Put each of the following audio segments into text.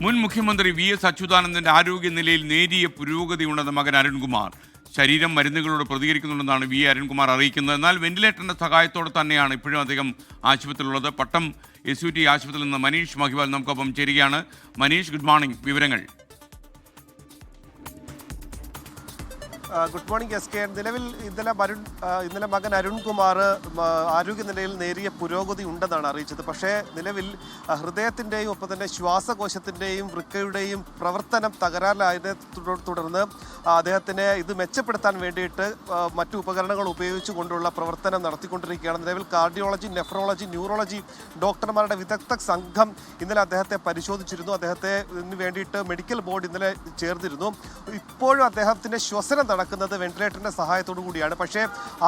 മുൻ മുഖ്യമന്ത്രി വി.എസ്. അച്യുതാനന്ദന്റെ ആരോഗ്യനിലയിൽ നേരിയ പുരോഗതിയുണ്ടെന്ന് മകൻ അരുൺകുമാർ. ശരീരം മരുന്നുകളോട് പ്രതികരിക്കുന്നുണ്ടെന്നാണ് വി. അരുൺകുമാർ അറിയിക്കുന്നത്. എന്നാൽ വെന്റിലേറ്ററിന്റെ സഹായത്തോടെ തന്നെയാണ് ഇപ്പോഴും അദ്ദേഹം ആശുപത്രിയിലുള്ളത്. പട്ടം SUT ആശുപത്രിയിൽ നിന്ന് മനീഷ് മഹിവാൽ നമുക്കൊപ്പം ചേരുകയാണ്. Manish, good morning. വിവരങ്ങൾ. Good morning SK. നിലവിൽ ഇന്നലെ മകൻ അരുൺകുമാർ ആരോഗ്യനിലയിൽ നേരിയ പുരോഗതി ഉണ്ടെന്നാണ് അറിയിച്ചത്. പക്ഷേ നിലവിൽ ഹൃദയത്തിൻ്റെയും ഒപ്പം തന്നെ ശ്വാസകോശത്തിൻ്റെയും വൃക്കയുടെയും പ്രവർത്തനം തകരാറിലായതിനെ തുടർന്ന് അദ്ദേഹത്തിന് ഇത് മെച്ചപ്പെടുത്താൻ വേണ്ടിയിട്ട് മറ്റു ഉപകരണങ്ങൾ ഉപയോഗിച്ചുകൊണ്ടുള്ള പ്രവർത്തനം നടത്തിക്കൊണ്ടിരിക്കുകയാണ്. നിലവിൽ കാർഡിയോളജി, നെഫ്രോളജി, ന്യൂറോളജി ഡോക്ടർമാരുടെ വിദഗ്ധ സംഘം ഇന്നലെ അദ്ദേഹത്തെ പരിശോധിച്ചിരുന്നു. ഇതിന് വേണ്ടിയിട്ട് മെഡിക്കൽ ബോർഡ് ഇന്നലെ ചേർന്നിരുന്നു. ഇപ്പോഴും അദ്ദേഹത്തിൻ്റെ ശ്വസനം നടക്കുന്നത് വെന്റിലേറ്ററിന്റെ സഹായത്തോടു കൂടിയാണ്. പക്ഷേ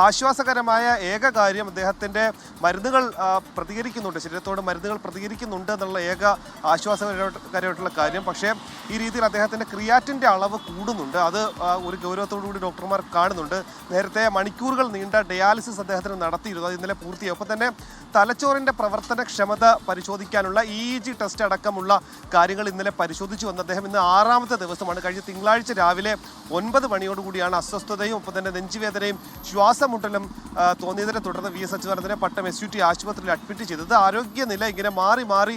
ആശ്വാസകരമായ ഏക കാര്യം അദ്ദേഹത്തിന്റെ മരുന്നുകൾ പ്രതികരിക്കുന്നുണ്ട്, ശരീരത്തോട് മരുന്നുകൾ പ്രതികരിക്കുന്നുണ്ട് എന്നുള്ള ഏക ആശ്വാസകരമായിട്ടുള്ള കാര്യം. പക്ഷേ ഈ രീതിയിൽ അദ്ദേഹത്തിന്റെ ക്രിയാറ്റിന്റെ അളവ് കൂടുന്നുണ്ട്. അത് ഒരു ഗൗരവത്തോടു കൂടി ഡോക്ടർമാർ കാണുന്നുണ്ട്. നേരത്തെ മണിക്കൂറുകൾ നീണ്ട ഡയാലിസിസ് അദ്ദേഹത്തിന് നടത്തിയിരുന്നു. അത് ഇന്നലെ പൂർത്തിയായി. ഒപ്പം തന്നെ തലച്ചോറിന്റെ പ്രവർത്തനക്ഷമത പരിശോധിക്കാനുള്ള EEG ടെസ്റ്റ് അടക്കമുള്ള കാര്യങ്ങൾ ഇന്നലെ പരിശോധിച്ചു വന്ന അദ്ദേഹം ഇന്ന് 6ാമത്തെ ദിവസമാണ്. കഴിഞ്ഞ തിങ്കളാഴ്ച രാവിലെ 9 മണിയോടുകൂടിയാണ് അസ്വസ്ഥതയും ഒപ്പം തന്നെ നെഞ്ചുവേദനയും ശ്വാസമുട്ടലും തോന്നിയതിനെ തുടർന്ന് വി.എസ്. അച്യുതാനന്ദനെ പട്ടം SUT ആശുപത്രിയിൽ അഡ്മിറ്റ് ചെയ്തത്. ആരോഗ്യനില ഇങ്ങനെ മാറി മാറി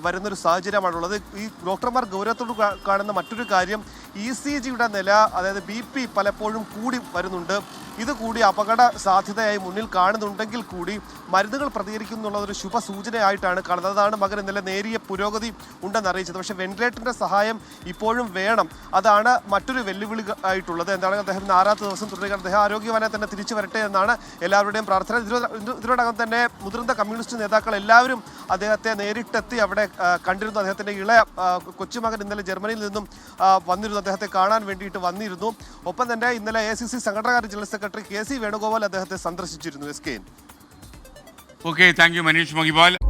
വരുന്നൊരു സാഹചര്യമാണുള്ളത്. ഈ ഡോക്ടർമാർ ഗൗരവത്തോട് കാണുന്ന മറ്റൊരു കാര്യം ECGയുടെ നില, അതായത് BP പലപ്പോഴും കൂടി വരുന്നുണ്ട്. ഇത് കൂടി അപകട സാധ്യതയായി മുന്നിൽ കാണുന്നുണ്ടെങ്കിൽ കൂടി മരുന്നുകൾ പ്രതികരിക്കുന്നുള്ളതൊരു ശുഭ സൂചനയായിട്ടാണ് കാണുന്നത്. അതാണ് മകൻ ഇന്നലെ നേരിയ പുരോഗതി ഉണ്ടെന്ന് അറിയിച്ചത്. പക്ഷേ വെന്റിലേറ്ററിന്റെ സഹായം ഇപ്പോഴും വേണം. അതാണ് മറ്റൊരു വെല്ലുവിളി ആയിട്ടുള്ളത്. എന്താണെങ്കിൽ അദ്ദേഹം 6ാമത്തെ ദിവസം തുടരുക. അദ്ദേഹം ആരോഗ്യവാനായി തന്നെ തിരിച്ചു വരട്ടെ എന്നാണ് എല്ലാവരുടെയും പ്രാർത്ഥന. ഇതിനോടകം തന്നെ മുതിർന്ന കമ്മ്യൂണിസ്റ്റ് നേതാക്കൾ എല്ലാവരും അദ്ദേഹത്തെ നേരിട്ടെത്തി അവിടെ കണ്ടിരുന്നു. അദ്ദേഹത്തിന്റെ ഇളയ കൊച്ചുമകൻ ഇന്നലെ ജർമ്മനിയിൽ നിന്നും വന്നിരുന്നു, അദ്ദേഹത്തെ കാണാൻ വേണ്ടിയിട്ട് വന്നിരുന്നു. ഒപ്പം തന്നെ ഇന്നലെ AICC സംഘടനാകാര്യ ജനറൽ സെക്രട്ടറി KC വേണുഗോപാൽ അദ്ദേഹത്തെ സന്ദർശിച്ചിരുന്നു. SK. Okay, thank you Manish Mahiwal.